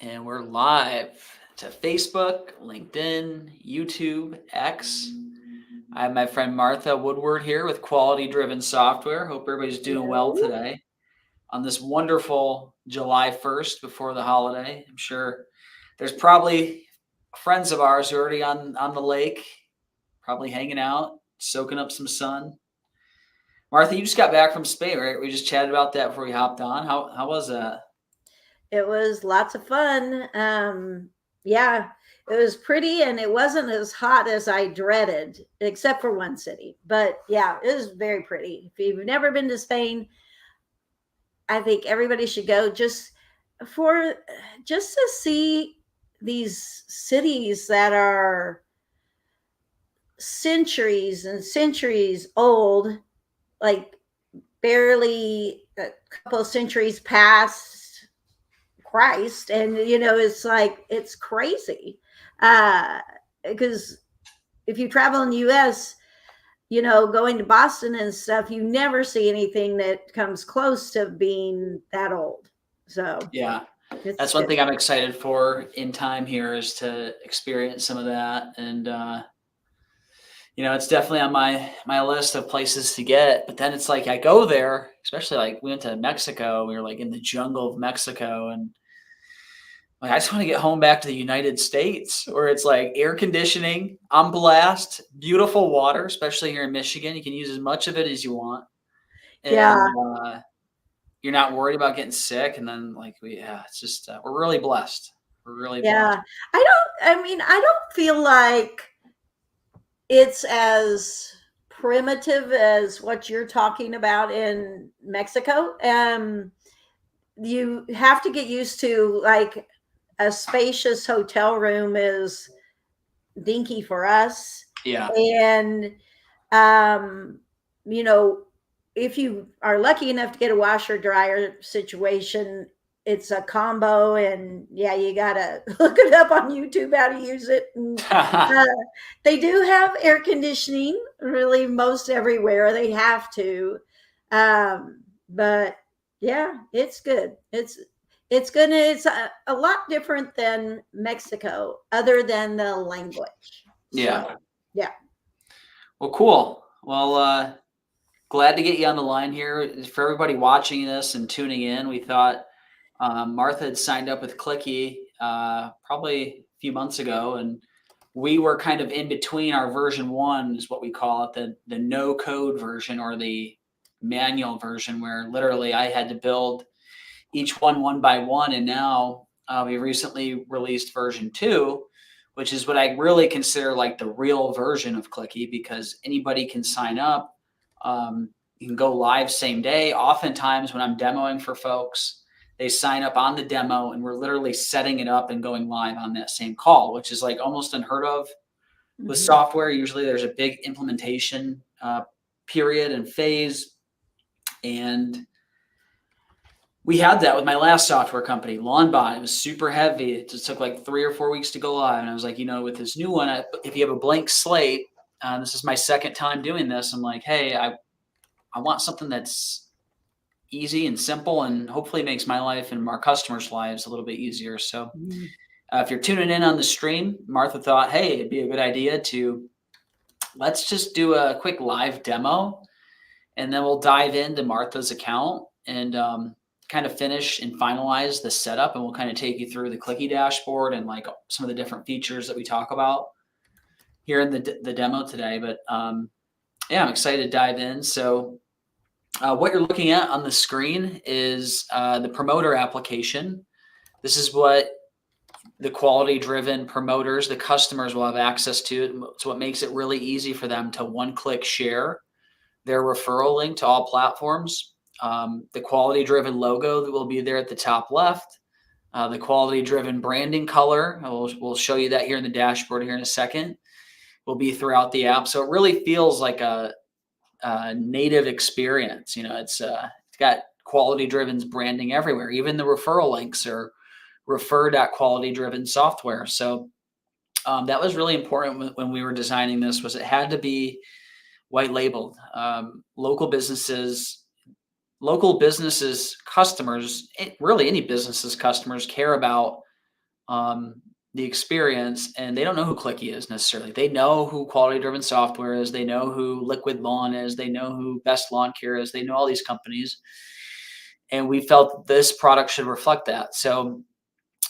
And we're live to Facebook, LinkedIn, YouTube, X. I have my friend Martha Woodward here with Quality Driven Software. Hope everybody's doing well Hello. today on this wonderful July 1st before the holiday. I'm sure there's probably friends of ours who are already on the lake, probably hanging out, soaking up some sun. Martha, you just got back from Spain, right? We just chatted about that before we hopped on. How was that? It was lots of fun. Yeah, it was pretty and it wasn't as hot as I dreaded, except for one city. But yeah, it was very pretty. If you've never been to Spain, I think everybody should go for just to see these cities that are centuries and centuries old, like barely a couple of centuries past Christ. And, it's like, it's crazy. Because if you travel in the US, going to Boston and stuff, you never see anything that comes close to being that old. So Yeah. it's That's one good. thing I'm excited for in time here is to experience some of that. And, it's definitely on my list of places to get. But then it's like I go there, especially like we went to Mexico. We were like in the jungle of Mexico, and like I just want to get home back to the United States, where it's like air conditioning on blast, beautiful water, especially here in Michigan. You can use as much of it as you want, Yeah. and you're not worried about getting sick. And then it's just we're really blessed. We're really blessed. Yeah. I don't feel like it's as primitive as what you're talking about in Mexico. You have to get used to, like, a spacious hotel room is dinky for us. Yeah. And, um, you know, if you are lucky enough to get a washer dryer situation, it's a combo. And yeah, you got to look it up on YouTube how to use it. And, they do have air conditioning, really, most everywhere. They have to. But yeah, it's good. It's a lot different than Mexico, other than the language. Yeah. So yeah. Well, cool. Well, glad to get you on the line here. For everybody watching this and tuning in, we thought Martha had signed up with Clicki probably a few months ago, and we were kind of in between our version 1, is what we call it, the no code version or the manual version, where literally I had to build each one by one. And now we recently released version 2, which is what I really consider like the real version of Clicki, because anybody can sign up. You can go live same day. Oftentimes when I'm demoing for folks, they sign up on the demo and we're literally setting it up and going live on that same call, which is like almost unheard of with software. Usually there's a big implementation period and phase. And we had that with my last software company, LawnBot. It was super heavy. It just took like 3 or 4 weeks to go live. And I was like, with this new one, if you have a blank slate, this is my second time doing this. I'm like, hey, I want something that's easy and simple and hopefully makes my life and our customers' lives a little bit easier. So if you're tuning in on the stream, Martha thought, hey, it'd be a good idea to let's just do a quick live demo, and then we'll dive into Martha's account and kind of finish and finalize the setup. And we'll kind of take you through the Clicki dashboard and like some of the different features that we talk about here in the demo today. But yeah, I'm excited to dive in. So what you're looking at on the screen is the promoter application. This is what the quality-driven promoters, the customers, will have access to. It's what makes it really easy for them to one-click share their referral link to all platforms. The quality-driven logo that will be there at the top left. The quality-driven branding color, we'll show you that here in the dashboard here in a second, will be throughout the app. So it really feels like a native experience. It's got quality-driven's branding everywhere. Even the referral links are refer.quality-driven software. So that was really important when we were designing this, was it had to be white labeled. Local businesses, customers, really any businesses customers care about the experience, and they don't know who Clicki is necessarily. They know who Quality Driven Software is. They know who Liquid Lawn is. They know who Best Lawn Care is. They know all these companies. And we felt this product should reflect that. So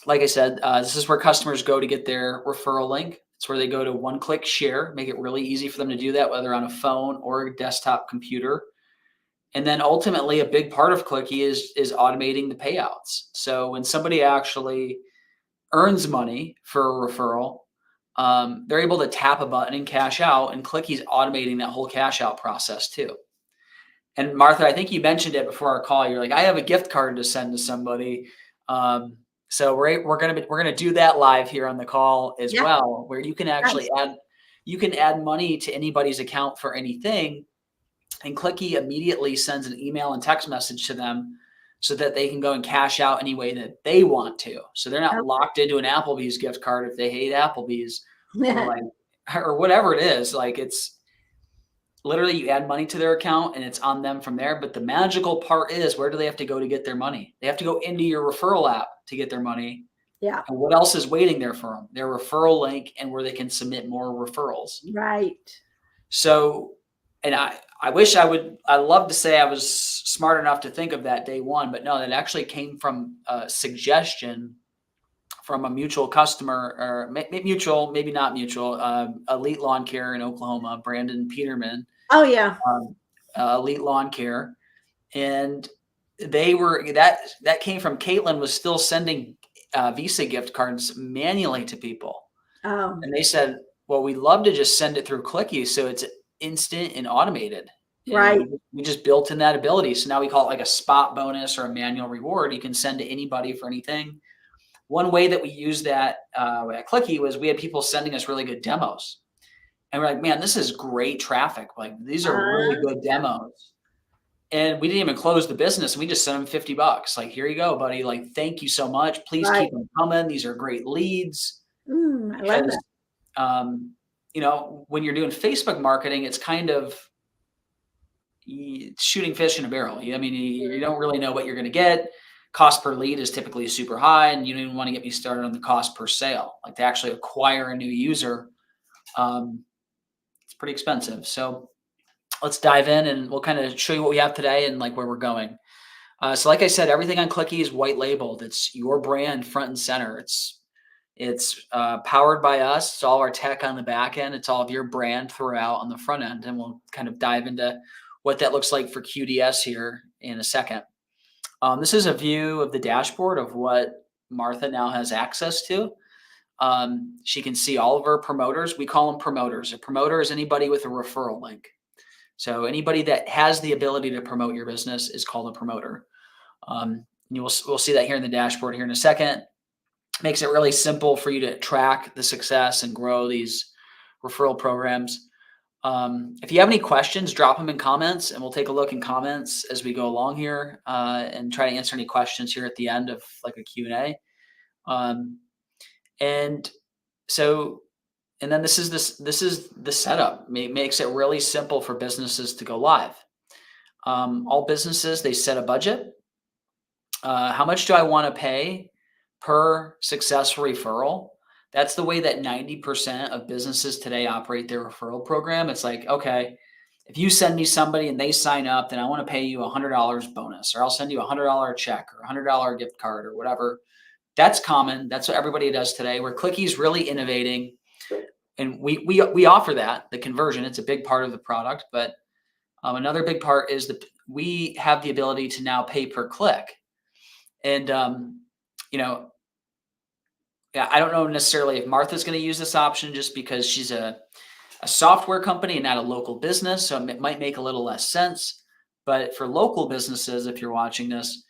like I said, this is where customers go to get their referral link. It's where they go to one-click share, make it really easy for them to do that, whether on a phone or a desktop computer. And then ultimately, a big part of Clicki is automating the payouts. So when somebody actually earns money for a referral, they're able to tap a button and cash out, and Clicki's automating that whole cash out process too. And Martha, I think you mentioned it before our call. You're like, I have a gift card to send to somebody. So we're gonna do that live here on the call as Yeah. well, where you can actually Nice. add money to anybody's account for anything, and Clicki immediately sends an email and text message to them so that they can go and cash out any way that they want to. So they're not locked into an Applebee's gift card if they hate Applebee's or Okay. like or whatever it is. Like it's literally you add money to their account and it's on them from there. But the magical part is, where do they have to go to get their money? They have to go into your referral app to get their money. Yeah. And what else is waiting there for them? Their referral link and where they can submit more referrals. Right. So, and I love to say I was smart enough to think of that day one, but no, that actually came from a suggestion from a mutual customer, or mutual, maybe not mutual, Elite Lawn Care in Oklahoma, Brandon Peterman, Oh yeah. um, Elite Lawn Care. And that came from Caitlin was still sending Visa gift cards manually to people. Oh. And they said, well, we'd love to just send it through Clicki so it's instant and automated. And Right. we just built in that ability. So now we call it like a spot bonus or a manual reward. You can send to anybody for anything. One way that we used that at Clicki was we had people sending us really good demos. And we're like, man, this is great traffic. Like, these are really good demos. And we didn't even close the business. We just sent them $50. Like, here you go, buddy. Like, thank you so much. Please Right. keep them coming. These are great leads. I love Because, that. when you're doing Facebook marketing, it's kind of shooting fish in a barrel. I mean, you don't really know what you're going to get. Cost per lead is typically super high, and you don't even want to get me started on the cost per sale. Like, to actually acquire a new user, it's pretty expensive. So let's dive in and we'll kind of show you what we have today and like where we're going. So like I said, everything on Clicki is white labeled. It's your brand front and center. It's powered by us. It's all our tech on the back end. It's all of your brand throughout on the front end. And we'll kind of dive into what that looks like for QDS here in a second. This is a view of the dashboard of what Martha now has access to. She can see all of her promoters. We call them promoters. A promoter is anybody with a referral link. So anybody that has the ability to promote your business is called a promoter. We'll see that here in the dashboard here in a second. Makes it really simple for you to track the success and grow these referral programs. If you have any questions, drop them in comments and we'll take a look in comments as we go along here and try to answer any questions here at the end of like a Q&A. And then this is the setup. It makes it really simple for businesses to go live. All businesses, they set a budget. How much do I want to pay per successful referral? That's the way that 90% of businesses today operate their referral program. It's like, okay, if you send me somebody and they sign up, then I want to pay you $100 bonus, or I'll send you a $100 check or $100 gift card or whatever. That's common. That's what everybody does today. Where Clicki's really innovating, and we offer that, the conversion. It's a big part of the product, but another big part is that we have the ability to now pay per click. And I don't know necessarily if Martha's going to use this option just because she's a software company and not a local business, so it might make a little less sense. But for local businesses, if you're watching this,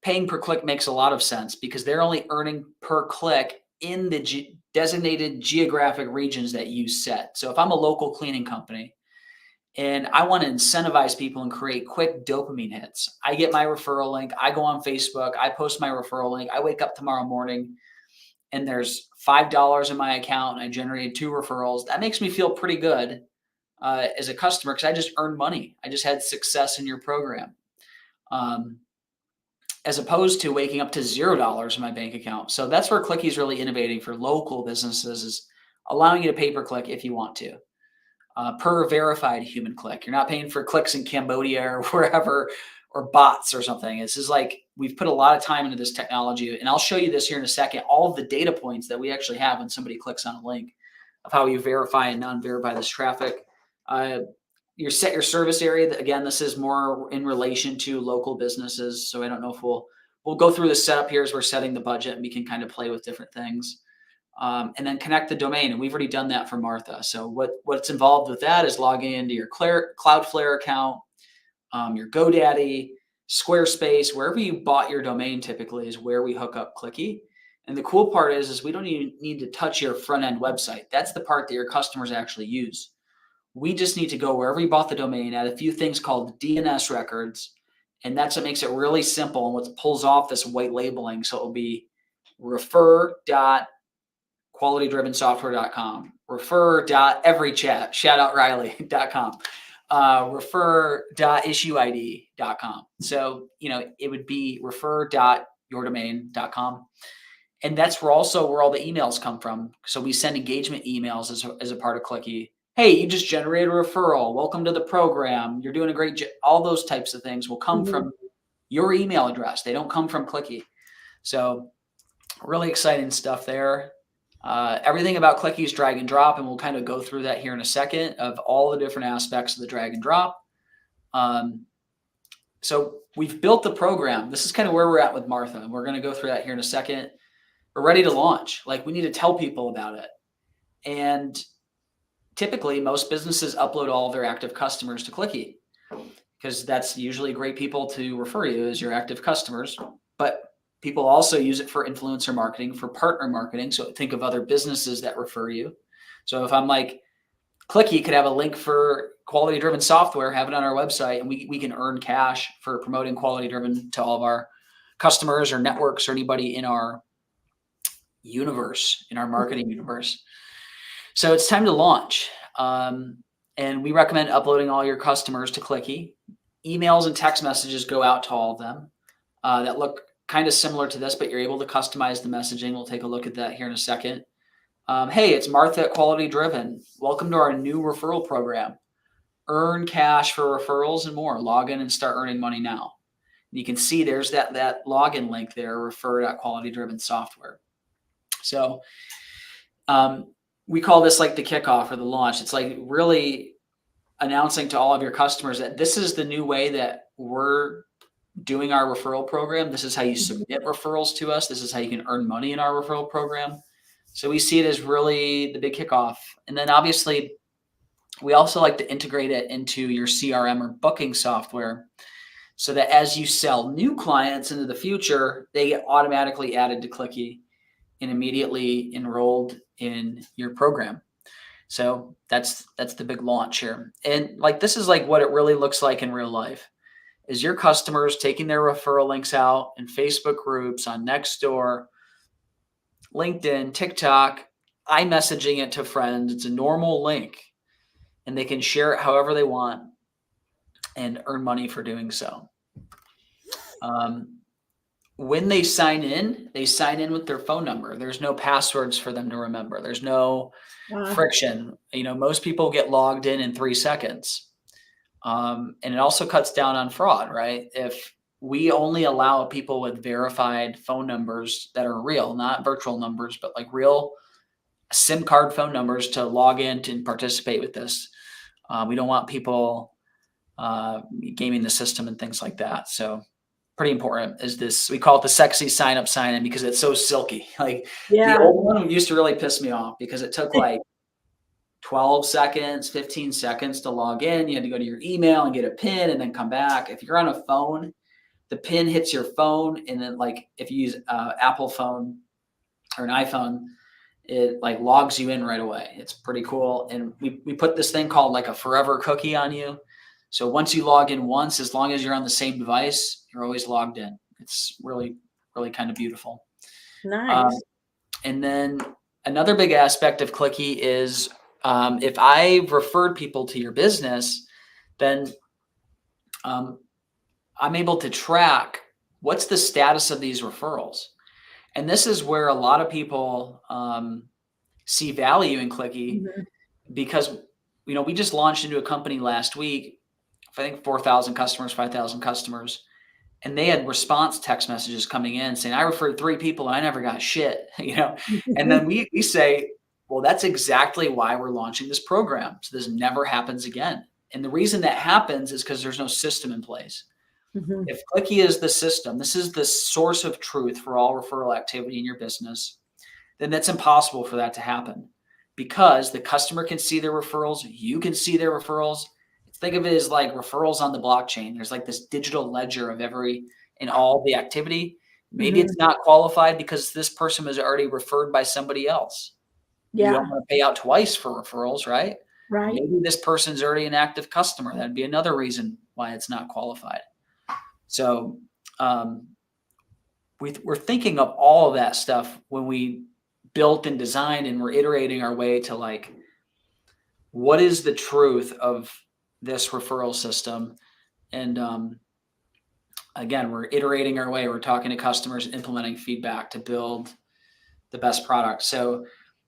paying per click makes a lot of sense because they're only earning per click in the designated geographic regions that you set. So if I'm a local cleaning company and I want to incentivize people and create quick dopamine hits, I get my referral link, I go on Facebook, I post my referral link, I wake up tomorrow morning and there's $5 in my account and I generated 2 referrals. That makes me feel pretty good as a customer because I just earned money. I just had success in your program. as opposed to waking up to $0 in my bank account. So that's where Clicki is really innovating for local businesses, is allowing you to pay per click if you want to, per verified human click. You're not paying for clicks in Cambodia or wherever, or bots or something. This is like, we've put a lot of time into this technology, and I'll show you this here in a second, all of the data points that we actually have when somebody clicks on a link of how you verify and non-verify this traffic. You set your service area. Again, this is more in relation to local businesses. So I don't know if we'll go through the setup here as we're setting the budget, and we can kind of play with different things. And then connect the domain. And we've already done that for Martha. So what's involved with that is logging into your Cloudflare account, your GoDaddy, Squarespace, wherever you bought your domain typically is where we hook up Clicki. And the cool part is we don't even need to touch your front end website. That's the part that your customers actually use. We just need to go wherever you bought the domain, add a few things called DNS records. And that's what makes it really simple and what pulls off this white labeling. So it will be refer.qualitydrivensoftware.com, refer.everychat, shoutoutrriley.com, refer.issueid.com. So, it would be refer.yourdomain.com. And that's where all the emails come from. So we send engagement emails as a part of Clicki. Hey, you just generated a referral. Welcome to the program. You're doing a great job. All those types of things will come from your email address. They don't come from Clicki. So really exciting stuff there. Everything about Clicki is drag and drop, and we'll kind of go through that here in a second of all the different aspects of the drag and drop. So we've built the program. This is kind of where we're at with Martha. We're going to go through that here in a second. We're ready to launch. Like, we need to tell people about it. And typically most businesses upload all of their active customers to Clicki, because that's usually great people to refer you as your active customers. But people also use it for influencer marketing, for partner marketing. So think of other businesses that refer you. So if I'm like, Clicki could have a link for quality driven software, have it on our website, and we can earn cash for promoting quality driven to all of our customers or networks or anybody in our universe, in our marketing universe. So it's time to launch. And we recommend uploading all your customers to Clicki. Emails and text messages go out to all of them that look kind of similar to this, but you're able to customize the messaging. We'll take a look at that here in a second. Hey, it's Martha at Quality Driven. Welcome to our new referral program. Earn cash for referrals and more. Log in and start earning money now. And you can see there's that login link there, refer.qualitydrivensoftware. So we call this like the kickoff or the launch. It's like really announcing to all of your customers that this is the new way that we're doing our referral program. This is how you submit referrals to us. This is how you can earn money in our referral program. So we see it as really the big kickoff. And then obviously we also like to integrate it into your CRM or booking software, so that as you sell new clients into the future, they get automatically added to Clicki and immediately enrolled in your program. So that's the big launch here. And like, this is like what it really looks like in real life, is your customers taking their referral links out in Facebook groups, on Nextdoor, LinkedIn, TikTok, iMessaging it to friends. It's a normal link, and they can share it however they want and earn money for doing so. When they sign in with their phone number. There's no passwords for them to remember. There's no friction. Most people get logged in 3 seconds. And it also cuts down on fraud, right? If we only allow people with verified phone numbers that are real, not virtual numbers, but like real SIM card phone numbers to log in to participate with this. We don't want people gaming the system and things like that. So pretty important is this. We call it the sexy sign up, sign in, because it's so silky. Like the old one used to really piss me off because it took like 12 seconds, 15 seconds to log in. You had to go to your email and get a PIN and then come back. If you're on a phone, the PIN hits your phone. And then like if you use Apple phone or an iPhone, it like logs you in right away. It's pretty cool. And we put this thing called like a forever cookie on you. So once you log in once, as long as you're on the same device, you're always logged in. It's really, really kind of beautiful. Nice. And then another big aspect of Clicki is if I've referred people to your business, then I'm able to track what's the status of these referrals? And this is where a lot of people see value in Clicki, because we just launched into a company last week, I think 4,000 customers, 5,000 customers, and they had response text messages coming in saying, I referred 3 people and I never got shit, And then we say, well, that's exactly why we're launching this program, so this never happens again. And the reason that happens is because there's no system in place. If Clicki is the system, this is the source of truth for all referral activity in your business, then that's impossible for that to happen, because the customer can see their referrals, you can see their referrals. Think of it as like referrals on the blockchain. There's like this digital ledger of all the activity. Maybe it's not qualified because this person was already referred by somebody else. You don't want to pay out twice for referrals, right? Right. Maybe this person's already an active customer. That'd be another reason why it's not qualified. So we're thinking of all of that stuff when we built and designed, and we're iterating our way to like, what is the truth of this referral system? And again, we're iterating our way. We're talking to customers, implementing feedback to build the best product. So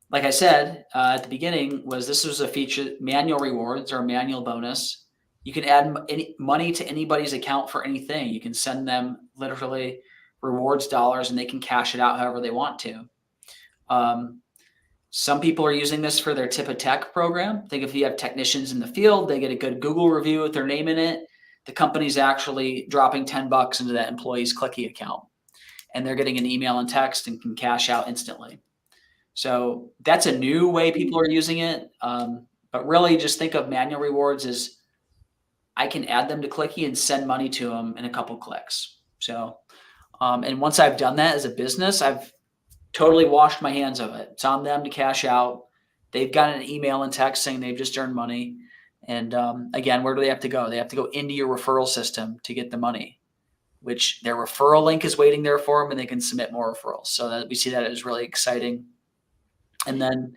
like I said at the beginning, this was a feature, manual rewards or manual bonus. You can add any money to anybody's account for anything. You can send them literally rewards dollars and they can cash it out however they want to. Some people are using this for their tip of tech program. Think if you have technicians in the field, they get a good Google review with their name in it. The company's actually dropping $10 into that employee's Clicki account, and they're getting an email and text and can cash out instantly. So that's a new way people are using it. But really just think of manual rewards as I can add them to Clicki and send money to them in a couple clicks. So, and once I've done that as a business, I've totally washed my hands of it. It's on them to cash out. They've got an email and text saying they've just earned money. And again, where do they have to go? They have to go into your referral system to get the money, which their referral link is waiting there for them, and they can submit more referrals. So that we see that as really exciting. And then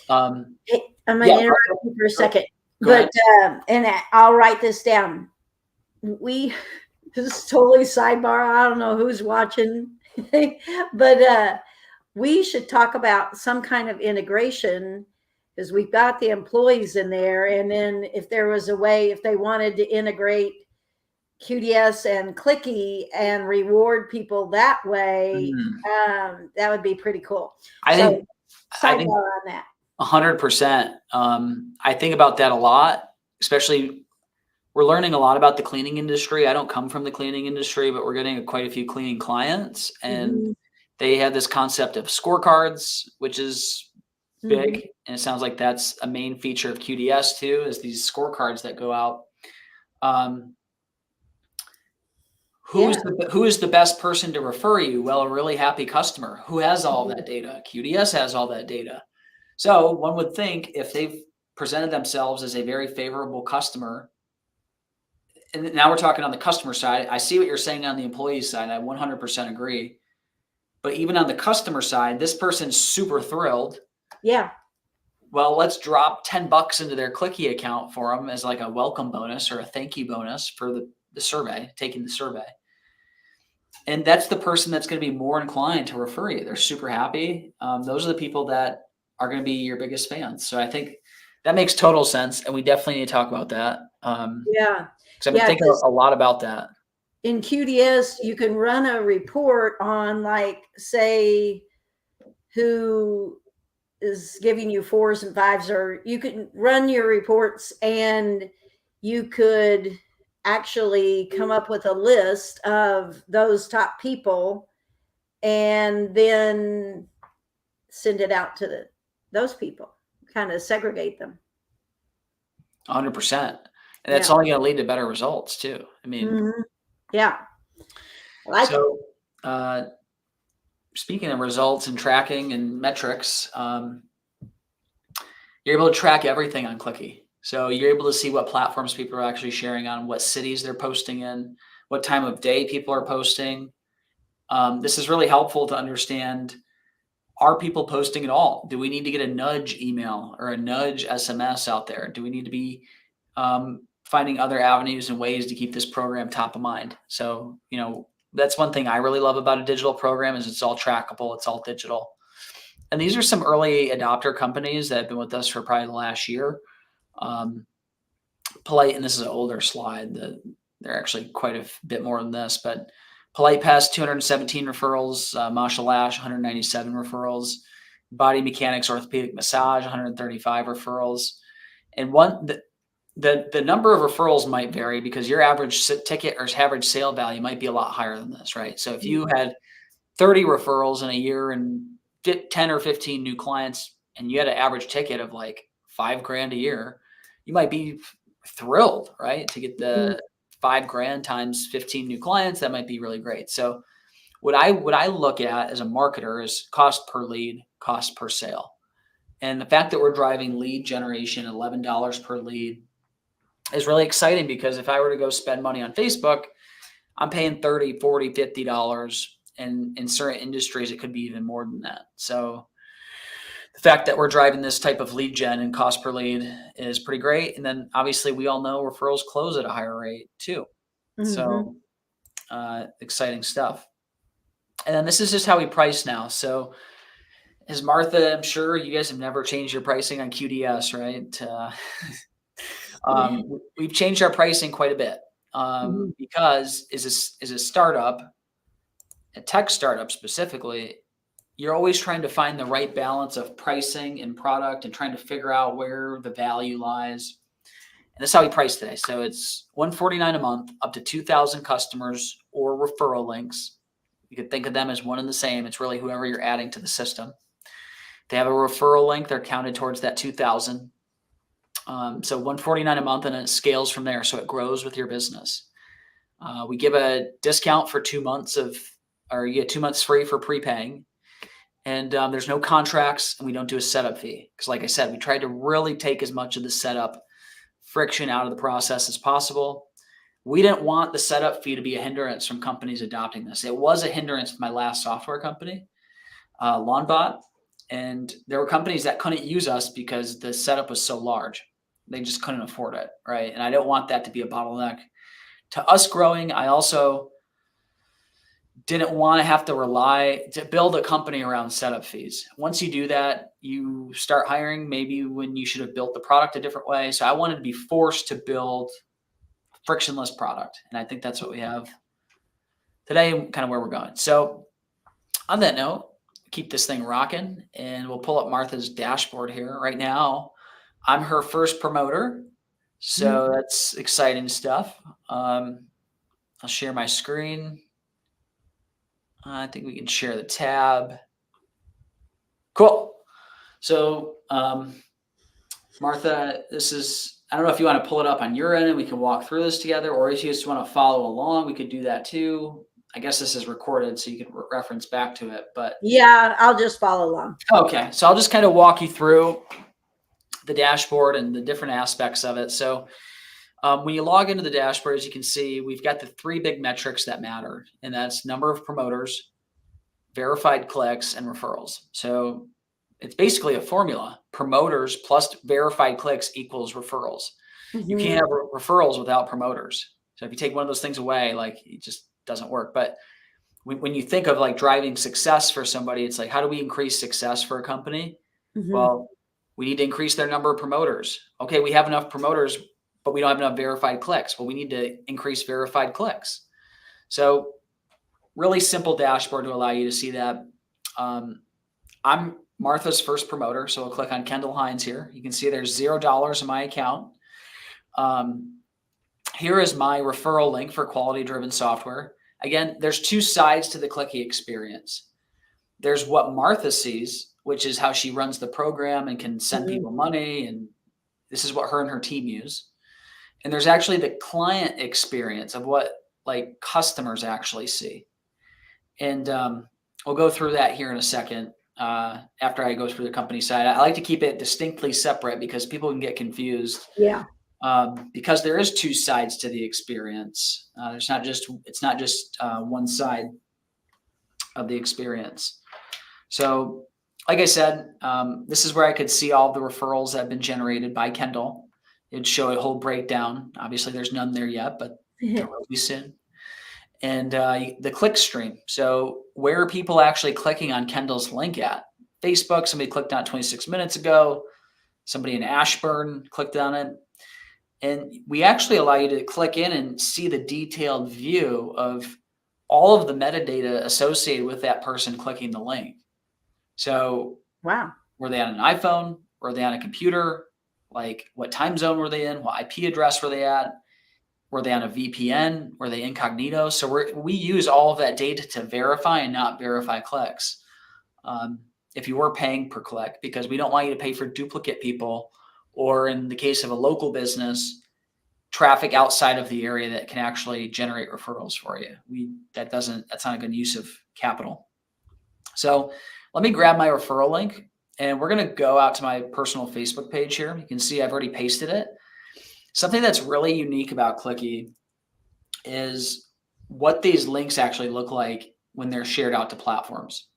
hey, I'm going to interrupt you for a second, and I'll write this down. This is totally sidebar. I don't know who's watching, but we should talk about some kind of integration, because we've got the employees in there. And then if there was a way, if they wanted to integrate QDS and Clicki and reward people that way, that would be pretty cool. I think sidebar on that. 100%. I think about that a lot, especially we're learning a lot about the cleaning industry. I don't come from the cleaning industry, but we're getting quite a few cleaning clients, and they have this concept of scorecards, which is big. And it sounds like that's a main feature of QDS too, is these scorecards that go out. Who is the best person to refer you? Well, a really happy customer. Who has all that data? QDS has all that data. So one would think if they've presented themselves as a very favorable customer, and now we're talking on the customer side. I see what you're saying on the employee side. I 100% agree. But even on the customer side, this person's super thrilled. Yeah. Well, let's drop $10 into their Clicki account for them as like a welcome bonus or a thank you bonus for the survey, taking the survey. And that's the person that's going to be more inclined to refer you. They're super happy. Those are the people that are going to be your biggest fans. So I think that makes total sense. And we definitely need to talk about that. Yeah. Because I've been thinking a lot about that. In QDS, you can run a report on, like, say, who is giving you 4s and 5s, or you can run your reports and you could actually come up with a list of those top people and then send it out to those people, kind of segregate them. 100%. And that's only going to lead to better results too. I mean, yeah. So speaking of results and tracking and metrics, you're able to track everything on Clicki. So you're able to see what platforms people are actually sharing on, what cities they're posting in, what time of day people are posting. This is really helpful to understand, are people posting at all? Do we need to get a nudge email or a nudge SMS out there? Do we need to be finding other avenues and ways to keep this program top of mind? So, That's one thing I really love about a digital program is it's all trackable. It's all digital. And these are some early adopter companies that have been with us for probably the last year. Um, Polite, and this is an older slide. They're actually quite a bit more than this, but Polite Pest, 217 referrals. Marshall Lash, 197 referrals. Body Mechanics Orthopedic Massage, 135 referrals. And the number of referrals might vary because your average ticket or average sale value might be a lot higher than this, right? So if you had 30 referrals in a year and 10 or 15 new clients, and you had an average ticket of like $5,000 a year, you might be thrilled, right? To get the $5,000 times 15 new clients, that might be really great. So what I look at as a marketer is cost per lead, cost per sale. And the fact that we're driving lead generation, $11 per lead, is really exciting because if I were to go spend money on Facebook, I'm paying $30, $40, $50. And in certain industries, it could be even more than that. So the fact that we're driving this type of lead gen and cost per lead is pretty great. And then obviously we all know referrals close at a higher rate too. So exciting stuff. And then this is just how we price now. So as Martha, I'm sure you guys have never changed your pricing on QDS, right? We've changed our pricing quite a bit because as a startup, a tech startup specifically, you're always trying to find the right balance of pricing and product and trying to figure out where the value lies. And that's how we price today. So it's $149 a month, up to 2,000 customers or referral links. You could think of them as one and the same. It's really whoever you're adding to the system. If they have a referral link, they're counted towards that 2,000. So $149 a month, and it scales from there. So it grows with your business. We give a discount for 2 months or you get 2 months free for prepaying. And there's no contracts, and we don't do a setup fee. Because like I said, we tried to really take as much of the setup friction out of the process as possible. We didn't want the setup fee to be a hindrance from companies adopting this. It was a hindrance with my last software company, LawnBot. And there were companies that couldn't use us because the setup was so large. They just couldn't afford it, right? And I don't want that to be a bottleneck. To us growing, I also didn't want to have to build a company around setup fees. Once you do that, you start hiring maybe when you should have built the product a different way. So I wanted to be forced to build a frictionless product. And I think that's what we have today, kind of where we're going. So on that note, keep this thing rocking, and we'll pull up Martha's dashboard here. Right now, I'm her first promoter. So that's exciting stuff. I'll share my screen. I think we can share the tab. Cool. So, Martha, I don't know if you want to pull it up on your end and we can walk through this together, or if you just want to follow along, we could do that too. I guess this is recorded, so you can reference back to it. But yeah, I'll just follow along. Okay. So I'll just kind of walk you through the dashboard and the different aspects of it. So when you log into the dashboard, as you can see, we've got the 3 big metrics that matter, and that's number of promoters, verified clicks, and referrals. So it's basically a formula. Promoters plus verified clicks equals referrals. You can't have referrals without promoters. So if you take one of those things away, like, it just doesn't work. But when you think of like driving success for somebody, it's like, how do we increase success for a company? Well, we need to increase their number of promoters. Okay, we have enough promoters, but we don't have enough verified clicks. Well, we need to increase verified clicks. So really simple dashboard to allow you to see that. I'm Martha's first promoter, so we'll click on Kendall Hines here. You can see there's $0 in my account. Here is my referral link for quality-driven software. Again, there's 2 sides to the Clicki experience. There's what Martha sees, which is how she runs the program and can send people money, and this is what her and her team use. And there's actually the client experience of what like customers actually see. And we'll go through that here in a second after I go through the company side. I like to keep it distinctly separate because people can get confused. Yeah. Because there is 2 sides to the experience. It's not just one side of the experience. So like I said, this is where I could see all the referrals that have been generated by Kendall. It'd show a whole breakdown. Obviously, there's none there yet, but there will be soon. and the click stream. So where are people actually clicking on Kendall's link at? Facebook, somebody clicked on it 26 minutes ago. Somebody in Ashburn clicked on it. And we actually allow you to click in and see the detailed view of all of the metadata associated with that person clicking the link. So Wow. were they on an iPhone? Were they on a computer? Like what time zone were they in? What IP address were they at? Were they on a VPN? Were they incognito? So we use all of that data to verify and not verify clicks. If you were paying per click, because we don't want you to pay for duplicate people, or in the case of a local business, traffic outside of the area that can actually generate referrals for you. That's not a good use of capital. So let me grab my referral link, and we're going to go out to my personal Facebook page here. You can see I've already pasted it. Something that's really unique about Clicki is what these links actually look like when they're shared out to platforms.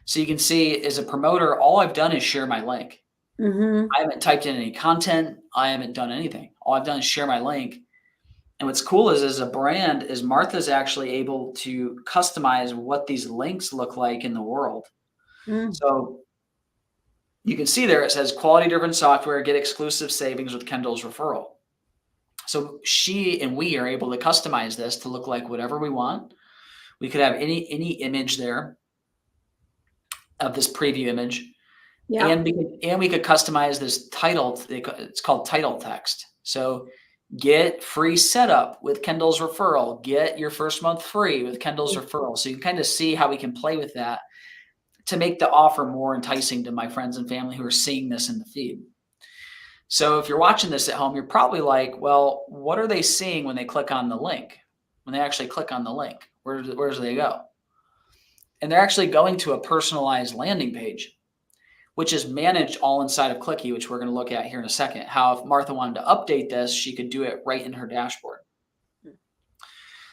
So you can see as a promoter, all I've done is share my link. Mm-hmm. I haven't typed in any content. I haven't done anything. All I've done is share my link. And what's cool is as a brand is Martha's actually able to customize what these links look like in the world. So you can see there, it says quality driven software, get exclusive savings with Kendall's referral. So she and we are able to customize this to look like whatever we want. We could have any image there of this preview image. Yeah. And we could customize this title. It's called title text. So get free setup with Kendall's referral. Get your first month free with Kendall's referral. So you can kind of see how we can play with that to make the offer more enticing to my friends and family who are seeing this in the feed. So if you're watching this at home, you're probably like, well, what are they seeing when they click on the link? When they actually click on the link, where do they go? And they're actually going to a personalized landing page, which is managed all inside of Clicki, which we're going to look at here in a second. How if Martha wanted to update this, she could do it right in her dashboard.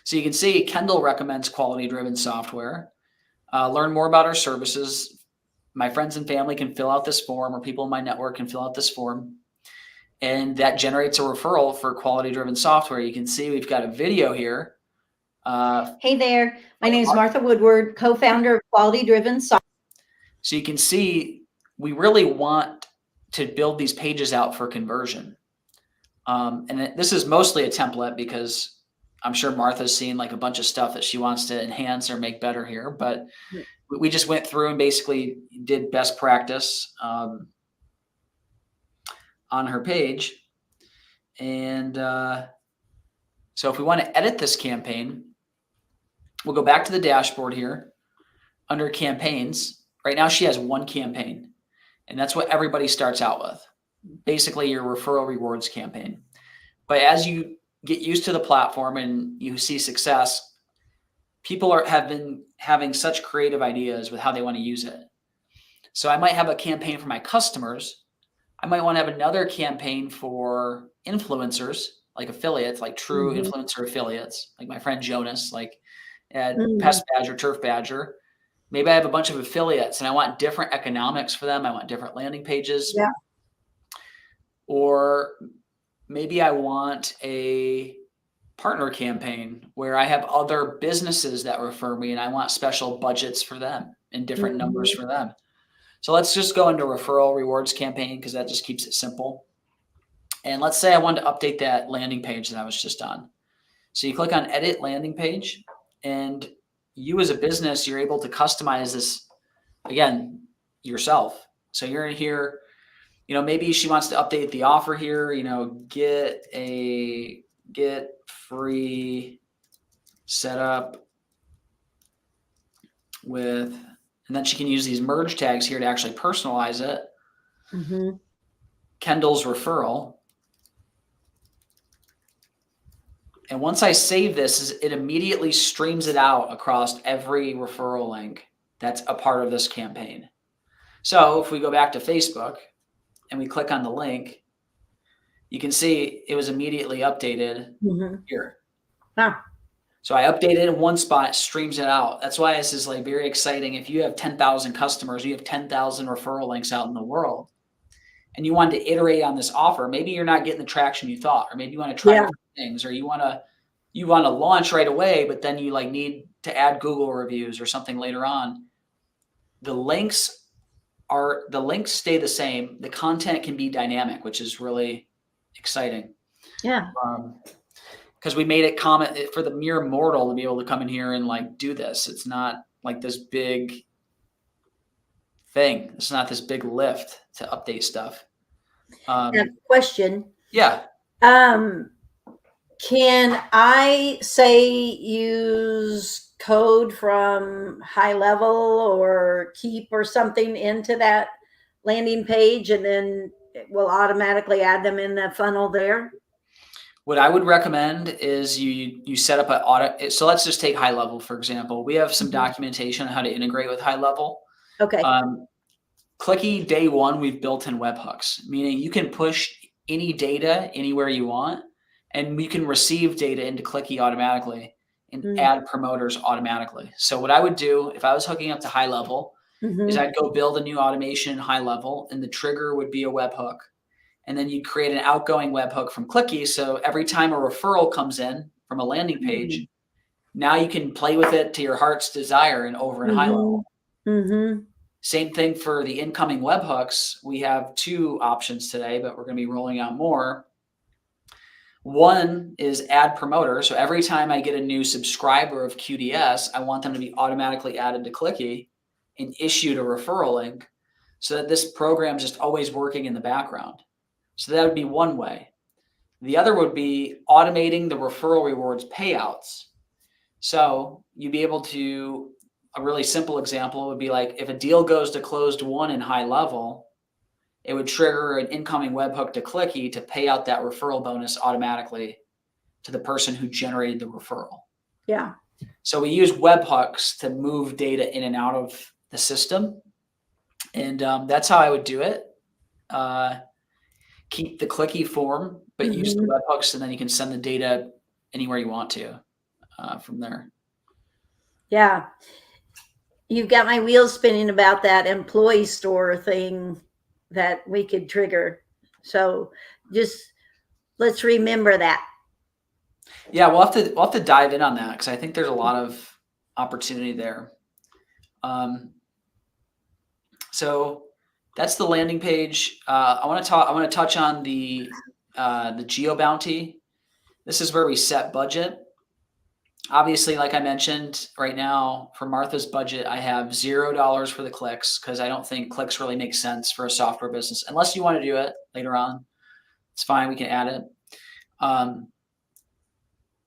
So you can see Kendall recommends quality-driven software. Learn more about our services. My friends and family can fill out this form, or people in my network can fill out this form. And that generates a referral for quality-driven software. You can see we've got a video here. Hey there, my name is Martha Woodward, co-founder of Quality Driven Software. So you can see we really want to build these pages out for conversion. And this is mostly a template because I'm sure Martha's seen like a bunch of stuff that she wants to enhance or make better here. But we just went through and basically did best practice on her page. And so if we want to edit this campaign, we'll go back to the dashboard here under campaigns. Right now she has one campaign, and that's what everybody starts out with. Basically your referral rewards campaign. But as you get used to the platform and you see success, people have been having such creative ideas with how they want to use it. So I might have a campaign for my customers. I might want to have another campaign for influencers, like affiliates, like true influencer affiliates, like my friend Jonas, like at Pest Badger, Turf Badger. Maybe I have a bunch of affiliates and I want different economics for them. I want different landing pages. Yeah. Or maybe I want a partner campaign where I have other businesses that refer me and I want special budgets for them and different numbers for them. So let's just go into referral rewards campaign because that just keeps it simple. And let's say I wanted to update that landing page that I was just on. So you click on edit landing page, and you as a business, you're able to customize this again yourself. So you're in here, maybe she wants to update the offer here, get free setup with, and then she can use these merge tags here to actually personalize it. Kendall's referral. And once I save this, it immediately streams it out across every referral link that's a part of this campaign. So if we go back to Facebook and we click on the link, you can see it was immediately updated here. So I updated in one spot, it streams it out. That's why this is like very exciting. If you have 10,000 customers, you have 10,000 referral links out in the world, and you want to iterate on this offer, maybe you're not getting the traction you thought, or maybe you want to try different things, or you want to you want to launch right away, but then you like need to add Google reviews or something later on, the links stay the same. The content can be dynamic, which is really exciting. Yeah. Because we made it common for the mere mortal to be able to come in here and like do this. It's not like this big thing. It's not this big lift to update stuff. Question. Yeah. Can I say use code from High Level or Keep or something into that landing page, and then it will automatically add them in the funnel there? What I would recommend is you set up an audit. So let's just take High Level, for example. We have some documentation on how to integrate with High Level. Okay. Clicki, day one, we've built in webhooks, meaning you can push any data anywhere you want, and we can receive data into Clicki automatically and add promoters automatically. So what I would do if I was hooking up to High Level is I'd go build a new automation in High Level, and the trigger would be a webhook. And then you'd create an outgoing webhook from Clicki. So every time a referral comes in from a landing page, now you can play with it to your heart's desire and over in High Level. Same thing for the incoming webhooks. We have 2 options today, but we're going to be rolling out more. One is add promoter. So every time I get a new subscriber of QDS, I want them to be automatically added to Clicki and issued a referral link so that this program is just always working in the background. So that would be one way. The other would be automating the referral rewards payouts. So you'd be able to, a really simple example would be like if a deal goes to closed won in High Level, it would trigger an incoming webhook to Clicki to pay out that referral bonus automatically to the person who generated the referral. Yeah. So we use webhooks to move data in and out of the system. And that's how I would do it. Keep the Clicki form, but use the webhooks, and then you can send the data anywhere you want to from there. Yeah. You've got my wheels spinning about that employee store thing that we could trigger. So just let's remember that. Yeah, we'll have to dive in on that because I think there's a lot of opportunity there. So that's the landing page. I want to touch on the geo bounty. This is where we set budget. Obviously, like I mentioned, right now for Martha's budget, I have $0 for the clicks because I don't think clicks really make sense for a software business unless you want to do it later on. It's fine, we can add it. And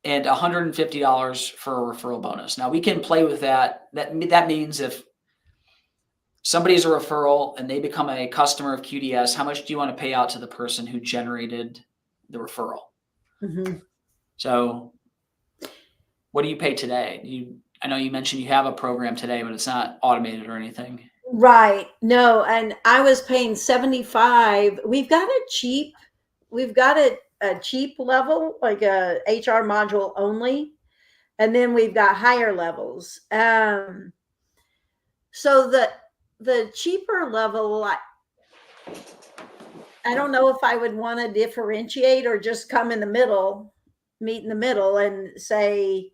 $150 for a referral bonus. Now we can play with that. That means if somebody's a referral and they become a customer of QDS, how much do you want to pay out to the person who generated the referral? So what do you pay today? I know you mentioned you have a program today, but it's not automated or anything. Right. No. And I was paying $75. We've got a cheap level, like a HR module only. And then we've got higher levels. So the cheaper level, I don't know if I would want to differentiate or just come in the middle, meet in the middle and say,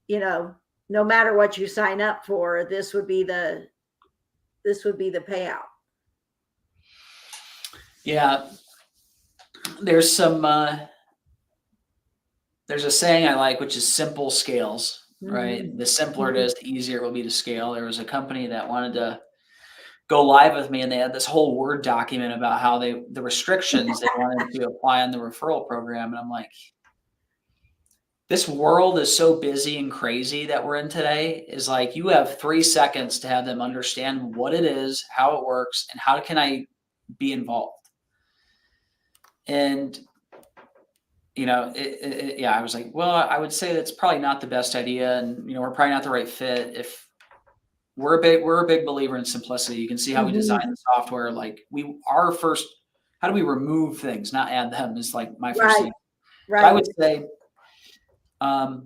no matter what you sign up for, this would be the payout. Yeah. There's a saying I like, which is simple scales, right? The simpler it is, the easier it will be to scale. There was a company that wanted to go live with me, and they had this whole Word document about how the restrictions they wanted to apply on the referral program. And I'm like, this world is so busy and crazy that we're in today is like, you have 3 seconds to have them understand what it is, how it works, and how can I be involved. And I was like, well, I would say that's probably not the best idea, and we're probably not the right fit. If we're a big believer in simplicity. You can see how we design the software. Like how do we remove things, not add them? Is like my first thing. Right. So I would say, I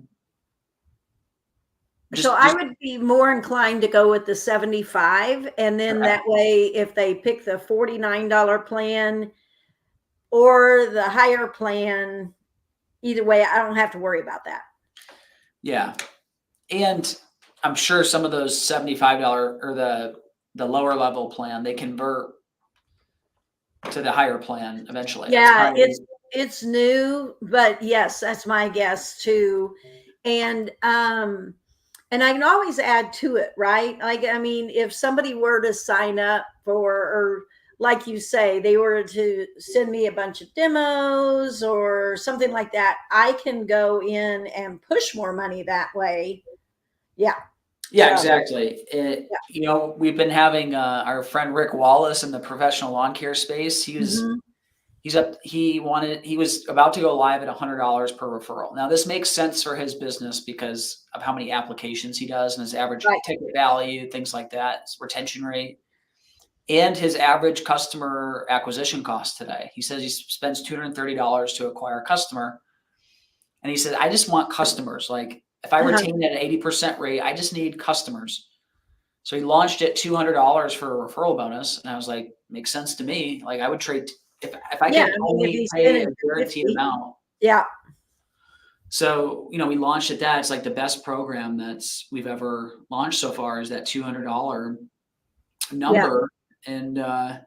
would be more inclined to go with the 75, and then that way, if they pick the $49 plan or the higher plan, either way, I don't have to worry about that. Yeah. And I'm sure some of those $75 or the lower level plan, they convert to the higher plan eventually. That's Yeah, probably it's new, but yes, that's my guess too. And I can always add to it, right? Like, I mean, if somebody were to sign up for, or like you say, they were to send me a bunch of demos or something like that, I can go in and push more money that way. Yeah. Yeah, So, exactly. You know, we've been having our friend Rick Wallace in the professional lawn care space. He was about to go live at $100 per referral. Now this makes sense for his business because of how many applications he does and his average right. ticket value, things like that, his retention rate, and his average customer acquisition cost today. He says he spends $230 to acquire a customer. And he said, I just want customers. Like if I retain at an 80% rate, I just need customers. So he launched at $200 for a referral bonus. And I was like, makes sense to me. Like I would trade if I Yeah, could I mean, if only he's pay spending a guaranteed 250, amount. yeah. So, you know, we launched at that. It's like the best program we've ever launched so far is that $200 number. And that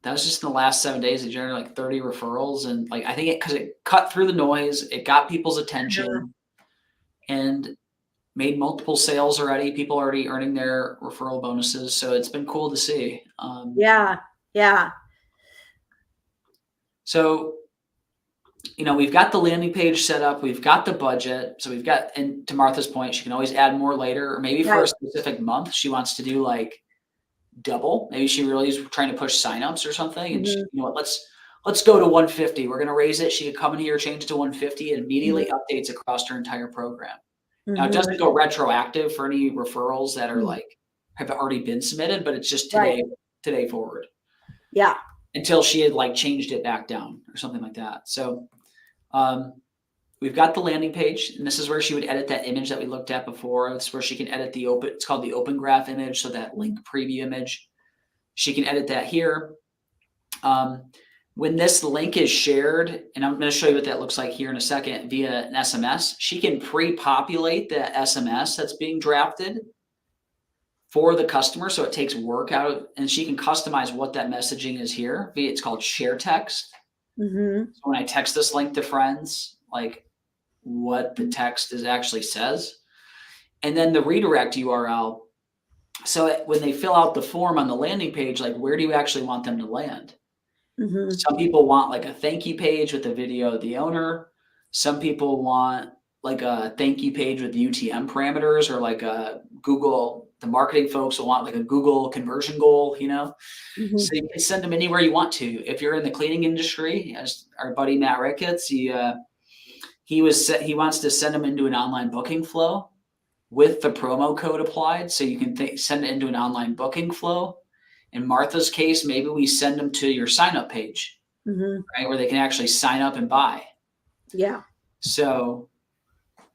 was just in the last 7 days. It generated like 30 referrals. And like, I think because it cut through the noise, it got people's attention and made multiple sales already. People already earning their referral bonuses. So it's been cool to see. Yeah. Yeah. So, you know, we've got the landing page set up. We've got the budget. So we've got, and to Martha's point, she can always add more later, or maybe for a specific month, she wants to do like double. Maybe she really is trying to push signups or something. And she, you know what, let's go to 150. We're going to raise it. She could come in here, change it to 150 and immediately updates across her entire program. Now it doesn't go retroactive for any referrals that are like, have already been submitted, but it's just today forward. Yeah. Until she had like changed it back down or something like that. So we've got the landing page, and this is where she would edit that image that we looked at before. It's where she can edit it's called the open graph image. So that link preview image, she can edit that here. When this link is shared, and I'm going to show you what that looks like here in a second via an SMS, she can pre-populate the SMS that's being drafted for the customer. So it takes work out of, and she can customize what that messaging is here. It's called share text. So when I text this link to friends, like what the text actually says, and then the redirect URL. So when they fill out the form on the landing page, like where do you actually want them to land? Some people want like a thank you page with a video of the owner. Some people want like a thank you page with UTM parameters, or like a Google, the marketing folks will want like a Google conversion goal, you know? So you can send them anywhere you want to. If you're in the cleaning industry, as our buddy Matt Ricketts, he wants to send them into an online booking flow with the promo code applied. So you can send it into an online booking flow. In Martha's case, maybe we send them to your sign up page, right, where they can actually sign up and buy. Yeah. So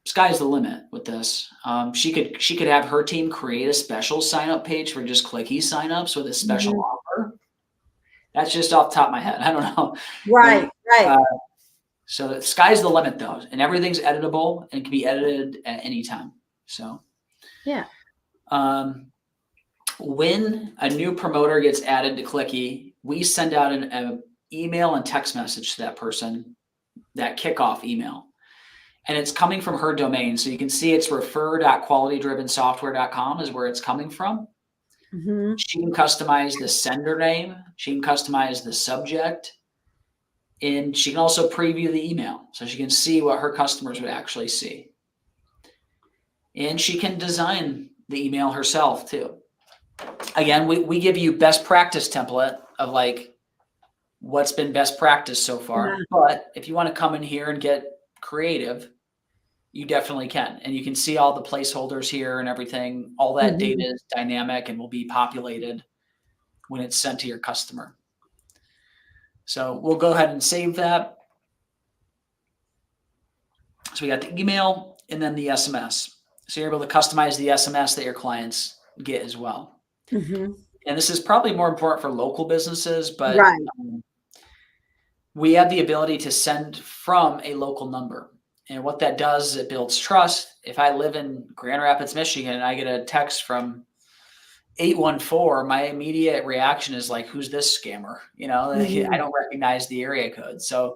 sky's the limit with this. She could have her team create a special sign up page for just Clicki signups with a special offer. That's just off the top of my head. I don't know. Right. So the sky's the limit though, and everything's editable and can be edited at any time. So yeah. When a new promoter gets added to Clicki, we send out an email and text message to that person, that kickoff email. And it's coming from her domain. So you can see it's refer.qualitydrivensoftware.com is where it's coming from. She can customize the sender name. She can customize the subject. And she can also preview the email. So she can see what her customers would actually see. And she can design the email herself too. Again, we give you best practice template of like what's been best practice so far. But if you want to come in here and get creative, you definitely can. And you can see all the placeholders here and everything. All that data is dynamic and will be populated when it's sent to your customer. So we'll go ahead and save that. So we got the email and then the SMS. So you're able to customize the SMS that your clients get as well. And this is probably more important for local businesses, but we have the ability to send from a local number. And what that does is it builds trust. If I live in Grand Rapids, Michigan, and I get a text from 814, my immediate reaction is like, who's this scammer? I don't recognize the area code. So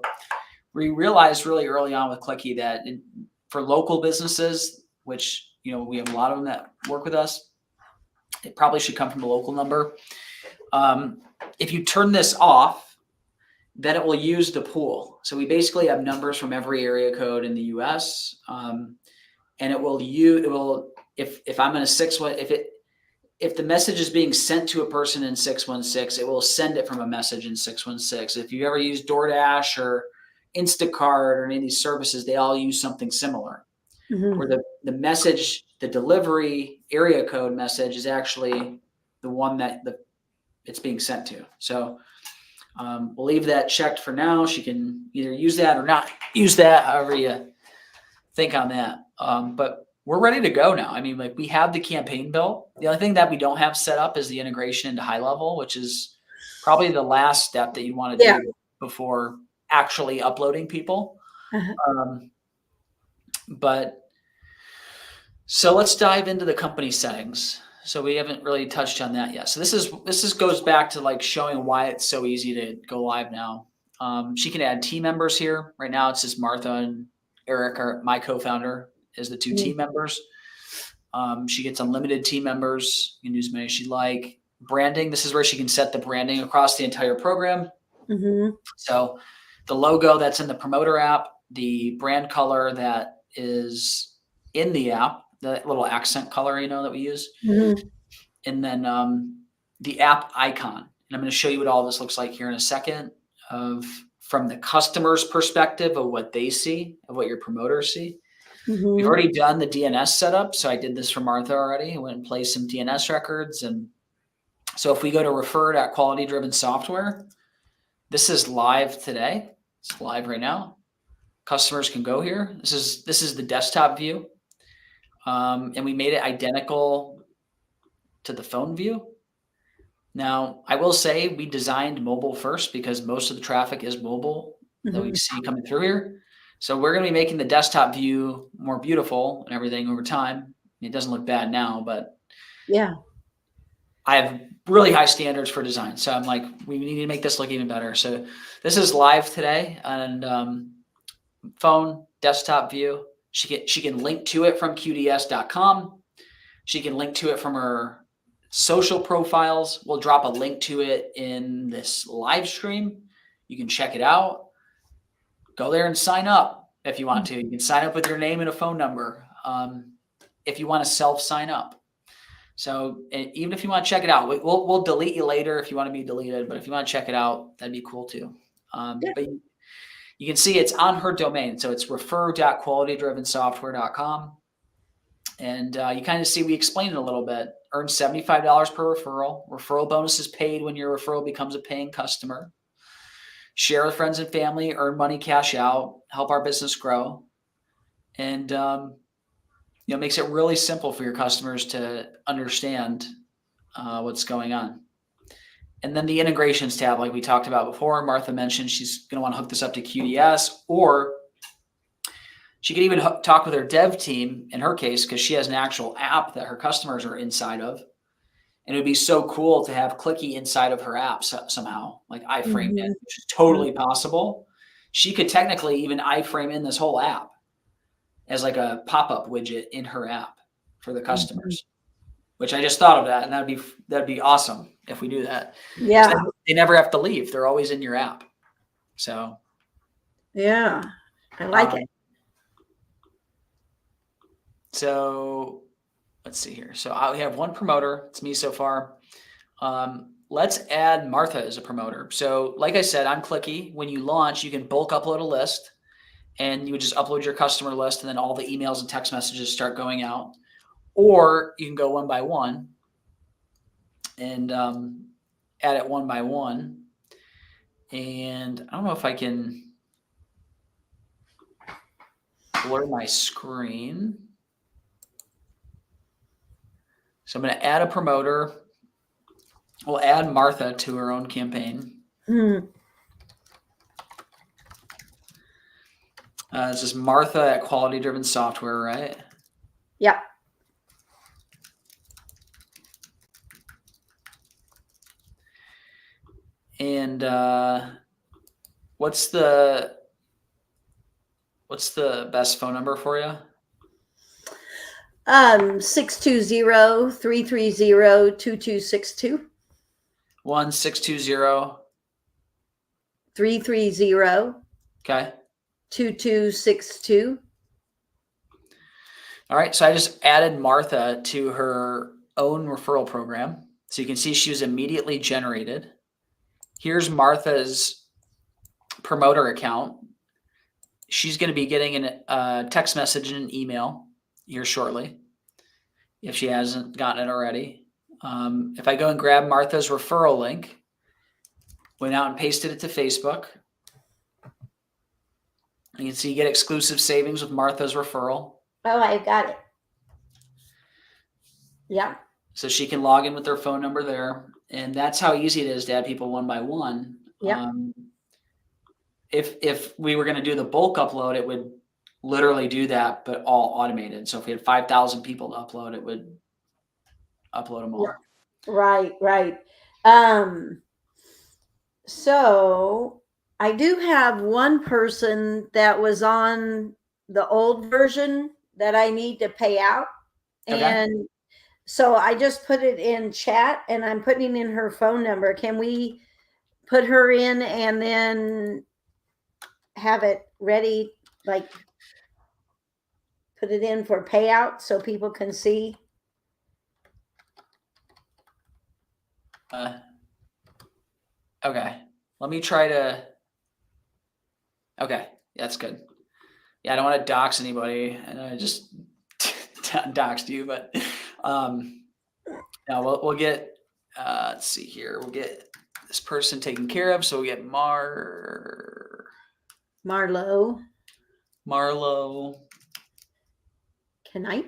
we realized really early on with Clicki that for local businesses, which, we have a lot of them that work with us, it probably should come from a local number. If you turn this off, then it will use the pool. So we basically have numbers from every area code in the US. And it will if I'm in a 6-1, if the message is being sent to a person in 616, it will send it from a message in 616. If you ever use DoorDash or Instacart or any of these services, they all use something similar. Where the message, the delivery area code message is actually the one that it's being sent to. So we'll leave that checked for now. She can either use that or not use that, however you think on that. But we're ready to go now. I mean, like, we have the campaign built. The only thing that we don't have set up is the integration into high level, which is probably the last step that you want to do before actually uploading people. So let's dive into the company settings. So we haven't really touched on that yet. So this goes back to like showing why it's so easy to go live now. She can add team members here. Right now it's just Martha and Eric, my co-founder, is the 2 team members. She gets unlimited team members. You can use as many as she'd like. Branding, this is where she can set the branding across the entire program. So the logo that's in the promoter app, the brand color that is in the app, the little accent color, that we use. And then the app icon. And I'm going to show you what all this looks like here in a second, from the customer's perspective of what they see, of what your promoters see. We've already done the DNS setup. So I did this for Martha already. I went and placed some DNS records. And so if we go to refer.quality-driven software, this is live today. It's live right now. Customers can go here. This is the desktop view. And we made it identical to the phone view. Now, I will say we designed mobile first because most of the traffic is mobile that we see coming through here. So we're going to be making the desktop view more beautiful and everything over time. It doesn't look bad now, but I have really high standards for design. So I'm like, we need to make this look even better. So this is live today, and phone, desktop view. She can link to it from QDS.com. She can link to it from her social profiles. We'll drop a link to it in this live stream. You can check it out. Go there and sign up if you want to. You can sign up with your name and a phone number if you want to self-sign up. So even if you want to check it out, we'll delete you later if you want to be deleted. But if you want to check it out, that'd be cool too. But you can see it's on her domain. So it's refer.qualitydrivensoftware.com. And you kind of see, we explained it a little bit. Earn $75 per referral. Referral bonus is paid when your referral becomes a paying customer. Share with friends and family, earn money, cash out, help our business grow. And, makes it really simple for your customers to understand what's going on. And then the integrations tab, like we talked about before, Martha mentioned she's going to want to hook this up to QDS, or she could even talk with her dev team in her case, because she has an actual app that her customers are inside of. And it would be so cool to have Clicki inside of her app somehow, like iframe it, which is totally possible. She could technically even iframe in this whole app as like a pop-up widget in her app for the customers, which I just thought of that. And that'd be awesome if we do that. Yeah. They never have to leave. They're always in your app. So. Yeah, I like it. So let's see here. So we have one promoter. It's me so far. Let's add Martha as a promoter. So like I said, I'm Clicki. When you launch, you can bulk upload a list, and you would just upload your customer list, and then all the emails and text messages start going out. Or you can go one by one and add it one by one. And I don't know if I can blur my screen. So I'm going to add a promoter. We'll add Martha to her own campaign. This is Martha at Quality Driven Software, right? Yep. And what's the best phone number for you? 620-330-2262. 1620. 330 Okay. 2262. All right. So I just added Martha to her own referral program. So you can see she was immediately generated. Here's Martha's promoter account. She's going to be getting a text message and an email here shortly, if she hasn't gotten it already. If I go and grab Martha's referral link, went out and pasted it to Facebook, you can see you get exclusive savings with Martha's referral. Oh, I got it. Yeah. So she can log in with their phone number there. And that's how easy it is to add people one by one. Yep. If we were going to do the bulk upload, it would literally do that, but all automated. So if we had 5,000 people to upload, it would upload them all. Right. So I do have one person that was on the old version that I need to pay out. Okay. And so I just put it in chat and I'm putting in her phone number. Can we put her in and then have it ready, like put it in for payout so people can see? Okay. Let me try to. Okay. That's good. Yeah, I don't want to dox anybody. And I just doxed you, but no, we'll get. Let's see here. We'll get this person taken care of. So we'll get Marlo. Can I?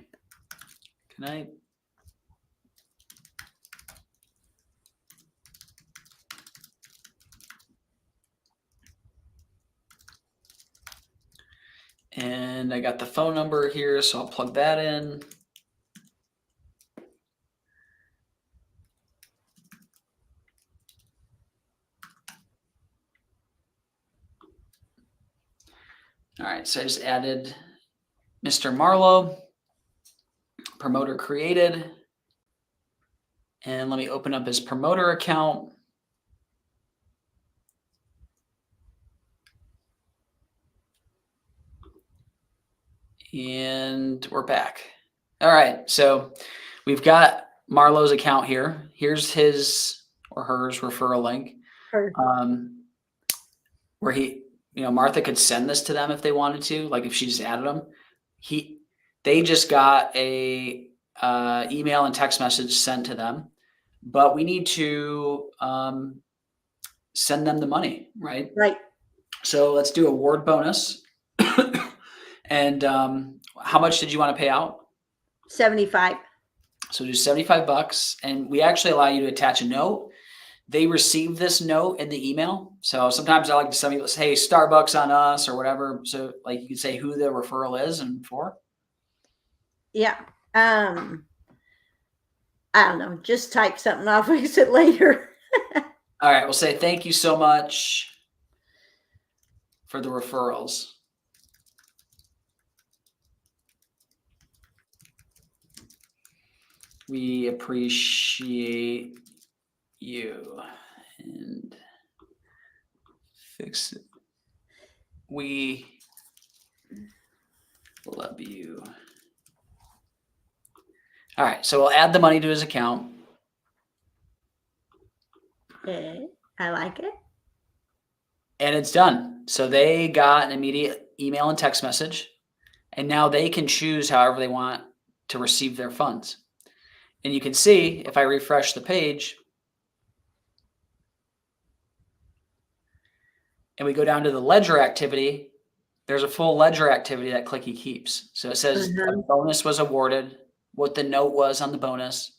And I got the phone number here, so I'll plug that in. All right, so I just added Mr. Marlowe, promoter created. And let me open up his promoter account. And we're back. All right, so we've got Marlowe's account here. Here's his or hers referral link. Where Martha could send this to them if they wanted to, like if she just added them. They just got a email and text message sent to them, but we need to send them the money, right? Right. So let's do a word bonus. And how much did you want to pay out? 75. So do $75, and we actually allow you to attach a note. They receive this note in the email. So sometimes I like to send people say, hey, Starbucks on us or whatever. So like you can say who the referral is and for. Yeah. I don't know. Just type something. I'll fix it later. All right. We'll say thank you so much for the referrals. We appreciate you and fix it. We love you. All right, so we'll add the money to his account. Okay, I like it. And it's done. So they got an immediate email and text message, and now they can choose however they want to receive their funds. And you can see if I refresh the page and we go down to the ledger activity, there's a full ledger activity that Clicki keeps. So it says a bonus was awarded, what the note was on the bonus.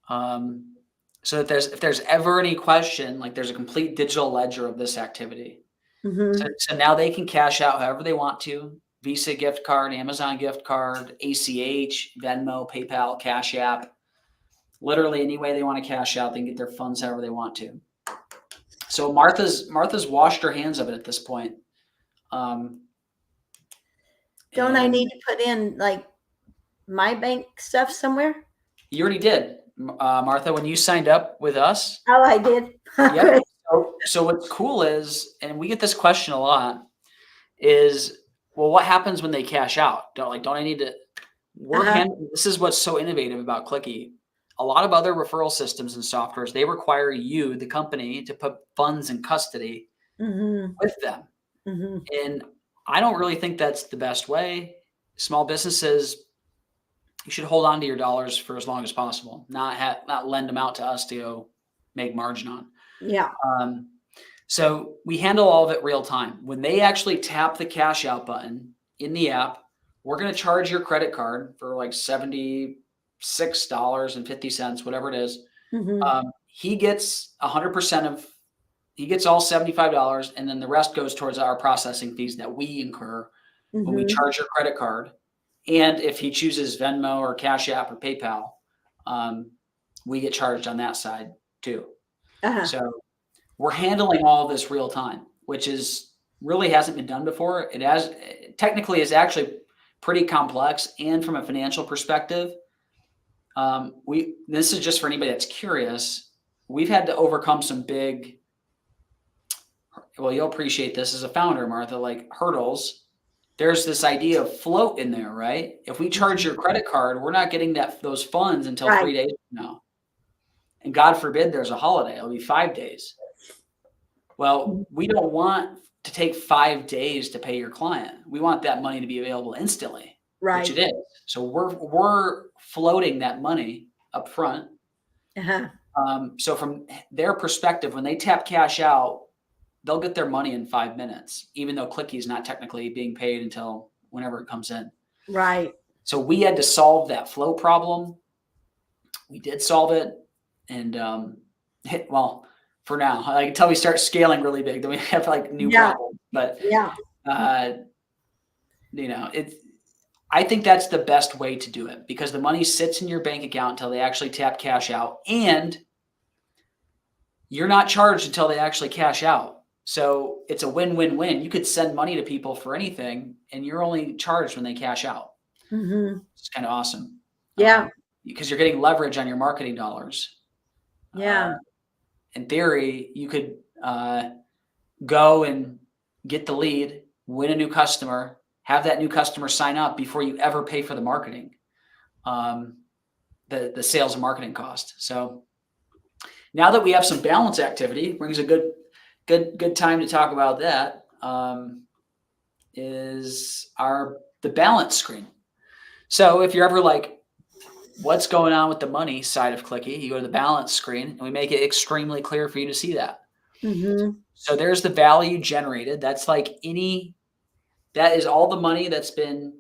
So if there's ever any question, like there's a complete digital ledger of this activity. So now they can cash out however they want to. Visa gift card, Amazon gift card, ACH, Venmo, PayPal, Cash App. Literally any way they want to cash out, they can get their funds however they want to. So Martha's washed her hands of it at this point. Don't I need to put in like my bank stuff somewhere? You already did, Martha, when you signed up with us. Oh, I did. Yep. So what's cool is, and we get this question a lot, is, well, what happens when they cash out? Don't I need to? This is what's so innovative about Clicki. A lot of other referral systems and softwares, they require you, the company, to put funds in custody with them. And I don't really think that's the best way. Small businesses, you should hold on to your dollars for as long as possible, not lend them out to us to go make margin on. Yeah. So we handle all of it real time. When they actually tap the cash out button in the app, we're going to charge your credit card for like $76.50, whatever it is. He gets 100% of, he gets all $75, and then the rest goes towards our processing fees that we incur when we charge your credit card. And if he chooses Venmo or Cash App or PayPal, we get charged on that side too. So we're handling all this real time, which is really hasn't been done before. It has technically is actually pretty complex, and from a financial perspective, this is just for anybody that's curious. We've had to overcome some big, well, you'll appreciate this as a founder, Martha, like hurdles. There's this idea of float in there, right? If we charge your credit card, we're not getting those funds until 3 days from now. And God forbid there's a holiday, it'll be 5 days. Well, we don't want to take 5 days to pay your client. We want that money to be available instantly, which it is. So we're floating that money up front. So from their perspective, when they tap cash out, they'll get their money in 5 minutes, even though Clicki is not technically being paid until whenever it comes in. Right. So we had to solve that flow problem. We did solve it. And well, for now, like until we start scaling really big, then we have like new problems. But you know, I think that's the best way to do it, because the money sits in your bank account until they actually tap cash out, and you're not charged until they actually cash out. So it's a win-win-win. You could send money to people for anything, and you're only charged when they cash out. It's kind of awesome. Yeah. Because you're getting leverage on your marketing dollars. Yeah. In theory, you could go and get the lead, win a new customer, have that new customer sign up before you ever pay for the marketing, the sales and marketing cost. So now that we have some balance activity, brings a good time to talk about that. Is the balance screen. So if you're ever like, what's going on with the money side of Clicki, you go to the balance screen, and we make it extremely clear for you to see that. So there's the value generated. That's like that is all the money that's been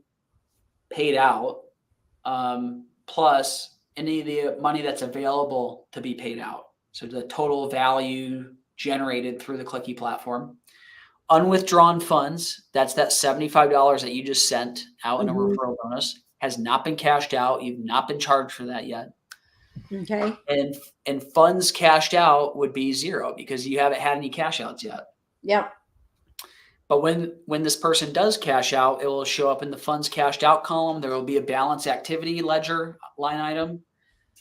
paid out, plus any of the money that's available to be paid out. So the total value generated through the Clicki platform. Unwithdrawn funds, that's that $75 that you just sent out in a referral bonus, has not been cashed out. You've not been charged for that yet. Okay. And funds cashed out would be zero because you haven't had any cash outs yet. Yep. But when this person does cash out, it will show up in the funds cashed out column. There will be a balance activity ledger line item.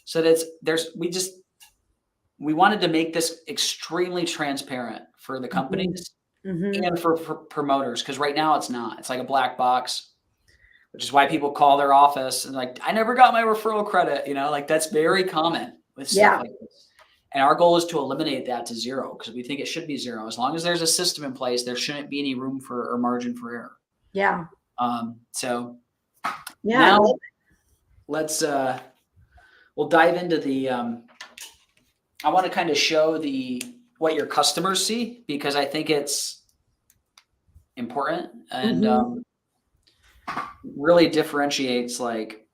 So we wanted to make this extremely transparent for the companies and for promoters, because right now it's not. It's like a black box, which is why people call their office and like, I never got my referral credit. You know, like that's very common with stuff like this. And our goal is to eliminate that to zero, because we think it should be zero. As long as there's a system in place, there shouldn't be any room for or margin for error. Yeah. So now let's we'll dive into the I want to kind of show what your customers see, because I think it's important and really differentiates like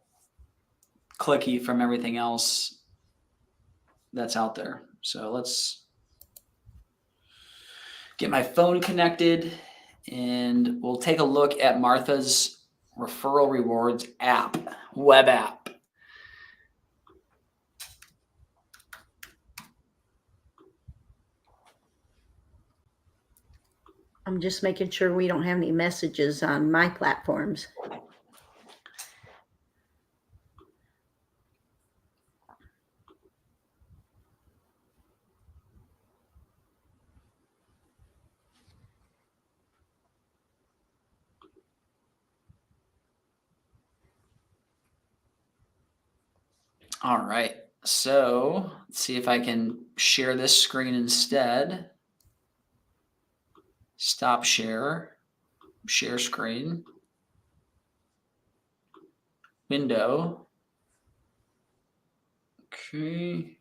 Clicki from everything else that's out there. So get my phone connected, and we'll take a look at Martha's Referral Rewards app, web app. I'm just making sure we don't have any messages on my platforms. All right, so let's see if I can share this screen instead. Stop share, share screen, window. Okay.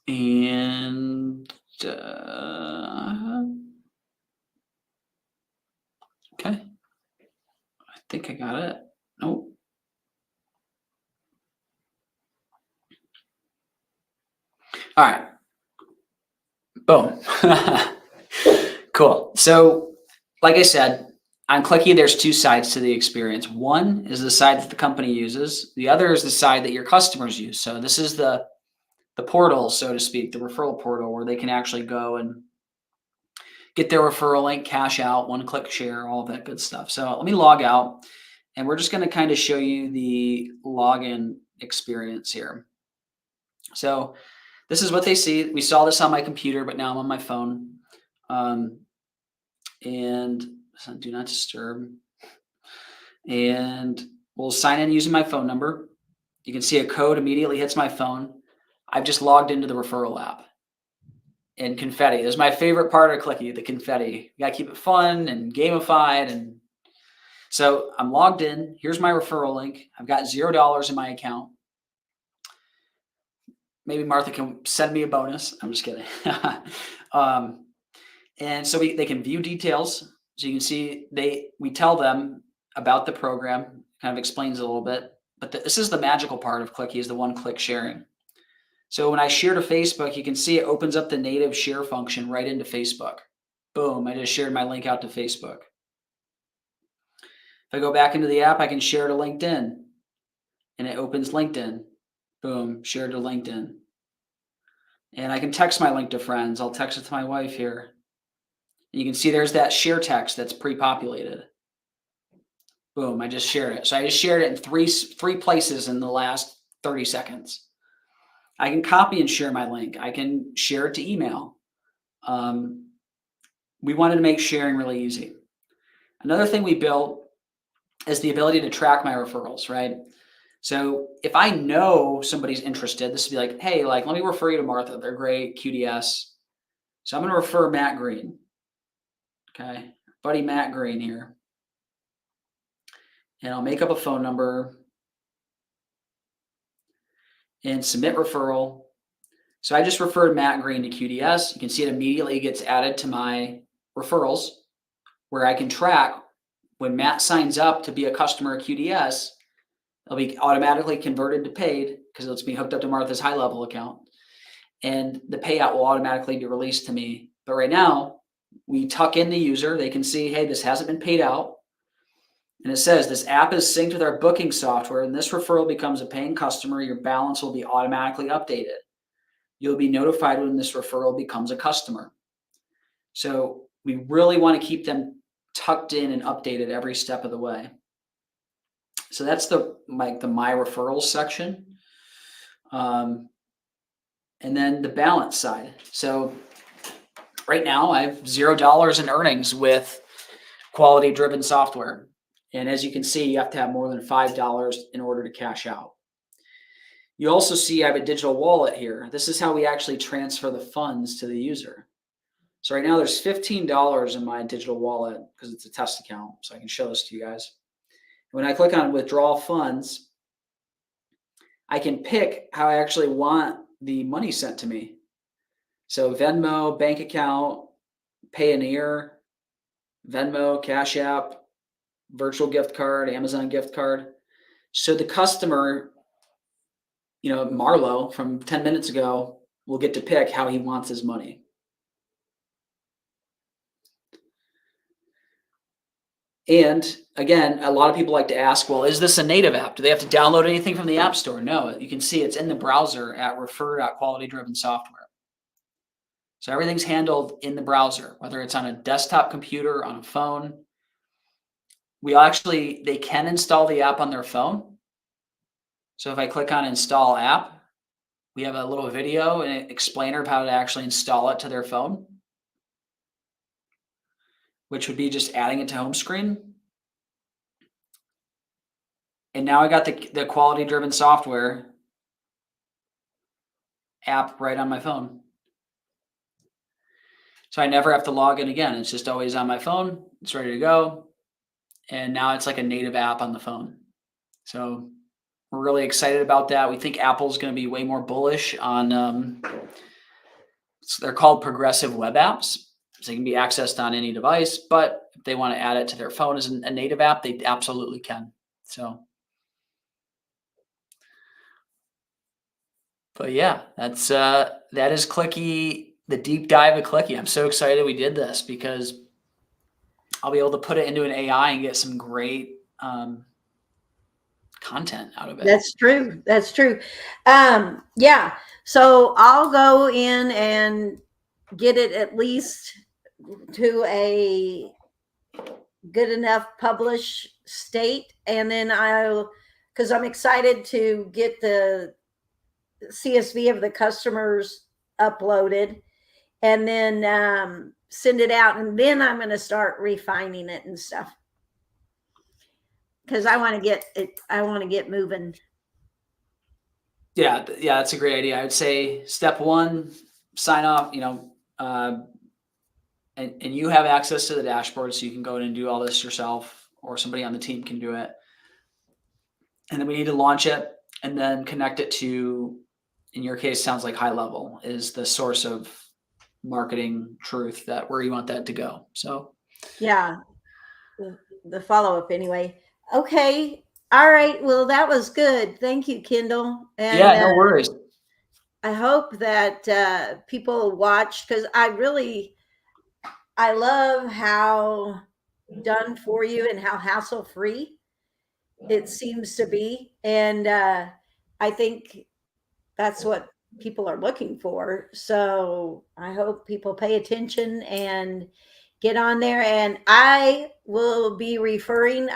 And okay, I think I got it. Nope. All right. Boom. Cool. So, like I said, on Clicki, there's two sides to the experience. One is the side that the company uses. The other is the side that your customers use. So this is the portal, so to speak, the referral portal, where they can actually go and get their referral link, cash out, one-click share, all of that good stuff. So let me log out, and we're just going to kind of show you the login experience here. So this is what they see. We saw this on my computer, but now I'm on my phone. And do not disturb. And we'll sign in using my phone number. You can see a code immediately hits my phone. I've just logged into the referral app. And confetti. This is my favorite part of Clicki, the confetti. You gotta keep it fun and gamified. And so I'm logged in. Here's my referral link. I've got $0 in my account. Maybe Martha can send me a bonus. I'm just kidding. And so they can view details. So you can see we tell them about the program, kind of explains it a little bit. But this is the magical part of Clicki, is the one-click sharing. So when I share to Facebook, you can see it opens up the native share function right into Facebook. Boom, I just shared my link out to Facebook. If I go back into the app, I can share to LinkedIn, and it opens LinkedIn. Boom, share to LinkedIn. And I can text my link to friends. I'll text it to my wife here. And you can see there's that share text that's pre-populated. Boom, I just shared it. So I just shared it in three places in the last 30 seconds. I can copy and share my link. I can share it to email. We wanted to make sharing really easy. Another thing we built is the ability to track my referrals, right? So if I know somebody's interested, this would be like, hey, let me refer you to Martha. They're great, QDS. So I'm going to refer Matt Green. Okay, buddy Matt Green here. And I'll make up a phone number and submit referral. So I just referred Matt Green to QDS. You can see it immediately gets added to my referrals, where I can track when Matt signs up to be a customer at QDS, it'll be automatically converted to paid because it's being hooked up to Martha's high level account. And the payout will automatically be released to me. But right now, we tuck in the user. They can see, hey, this hasn't been paid out. And it says this app is synced with our booking software, and this referral becomes a paying customer. Your balance will be automatically updated. You'll be notified when this referral becomes a customer. So we really want to keep them tucked in and updated every step of the way. So that's the my referrals section. And then the balance side. So right now I have $0 in earnings with quality driven software. And as you can see, you have to have more than $5 in order to cash out. You also see I have a digital wallet here. This is how we actually transfer the funds to the user. So right now there's $15 in my digital wallet because it's a test account. So I can show this to you guys. When I click on withdraw funds, I can pick how I actually want the money sent to me. So Venmo, bank account, Payoneer, Venmo, Cash App, virtual gift card, Amazon gift card. So the customer, Marlo from 10 minutes ago, will get to pick how he wants his money. And again, a lot of people like to ask, well, is this a native app? Do they have to download anything from the App Store? No, you can see it's in the browser at refer.qualitydriven software. So everything's handled in the browser, whether it's on a desktop computer, on a phone. They can install the app on their phone. So if I click on install app, we have a little video and an explainer of how to actually install it to their phone, which would be just adding it to home screen. And now I got the quality driven software app right on my phone. So I never have to log in again. It's just always on my phone. It's ready to go. And now it's like a native app on the phone. So we're really excited about that. We think Apple's going to be way more bullish on, so they're called progressive web apps. So they can be accessed on any device, but if they want to add it to their phone as a native app, they absolutely can. So, but yeah, that is Clicki, the deep dive of Clicki. I'm so excited we did this because I'll be able to put it into an AI and get some great content out of it. That's true. That's true. Yeah. So I'll go in and get it at least to a good enough publish state. And then because I'm excited to get the CSV of the customers uploaded and then send it out. And then I'm going to start refining it and stuff. Because I want to get moving. Yeah, that's a great idea. I would say step one, sign off, and you have access to the dashboard, so you can go in and do all this yourself, or somebody on the team can do it. And then we need to launch it and then connect it to, in your case, sounds like High Level is the source of marketing truth where you want that to go. So yeah, the follow-up anyway. Okay. All right. Well, that was good. Thank you, Kendall. And yeah, no worries. I hope that people watch because I love how done for you and how hassle-free it seems to be. And I think that's what people are looking for. So I hope people pay attention and get on there. And I will be referring.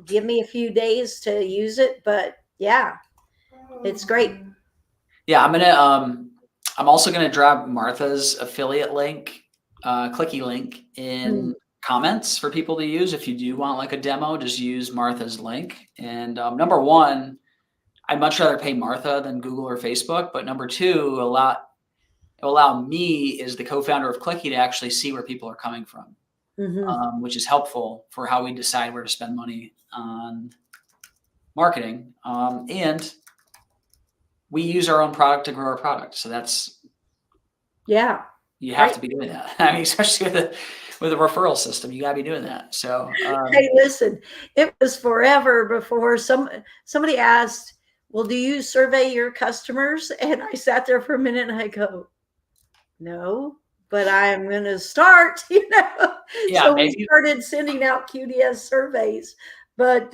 Give me a few days to use it, but yeah, it's great. Yeah, I'm also gonna drop Martha's affiliate link, Clicki link in comments for people to use. If you do want like a demo, just use Martha's link. And number one, I'd much rather pay Martha than Google or Facebook. But number two, allow me as the co-founder of Clicki to actually see where people are coming from, which is helpful for how we decide where to spend money on marketing. And we use our own product to grow our product. So that's, you have to be doing that. I mean, especially with a referral system, you gotta be doing that. So, hey, listen, it was forever before somebody asked, well, do you survey your customers? And I sat there for a minute and I go, no, but I'm going to start, Yeah, so we started sending out QDS surveys, but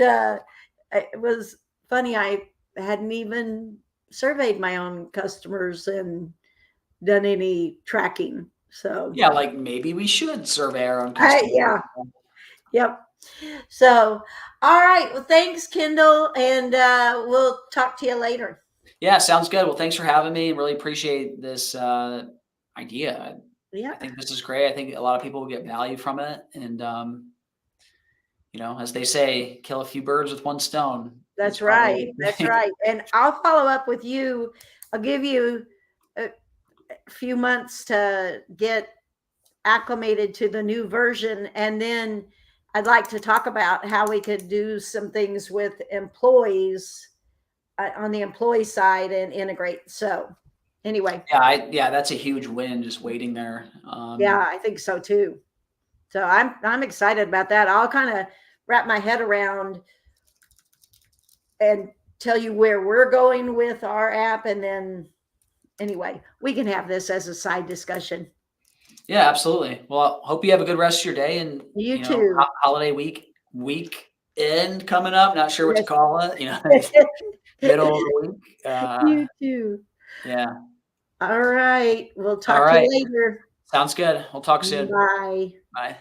it was funny. I hadn't even surveyed my own customers and done any tracking. So yeah, like maybe we should survey our own customers. yeah. Yep. So, all right. Well, thanks, Kendall. And we'll talk to you later. Yeah, sounds good. Well, thanks for having me. Really appreciate this idea. Yeah. I think this is great. I think a lot of people will get value from it. And, as they say, kill a few birds with one stone. That's right. That's right. And I'll follow up with you. I'll give you a few months to get acclimated to the new version. And then I'd like to talk about how we could do some things with employees on the employee side and integrate. So anyway. Yeah, that's a huge win just waiting there. Yeah, I think so too. So I'm excited about that. I'll kind of wrap my head around and tell you where we're going with our app. And then anyway, we can have this as a side discussion. Yeah, absolutely. Well, hope you have a good rest of your day, and You know, too. holiday weekend coming up. Not sure what to Yes. call it. Middle of the week. You too. Yeah. All right. We'll All talk to right. you later. Sounds good. We'll talk soon. Bye. Bye.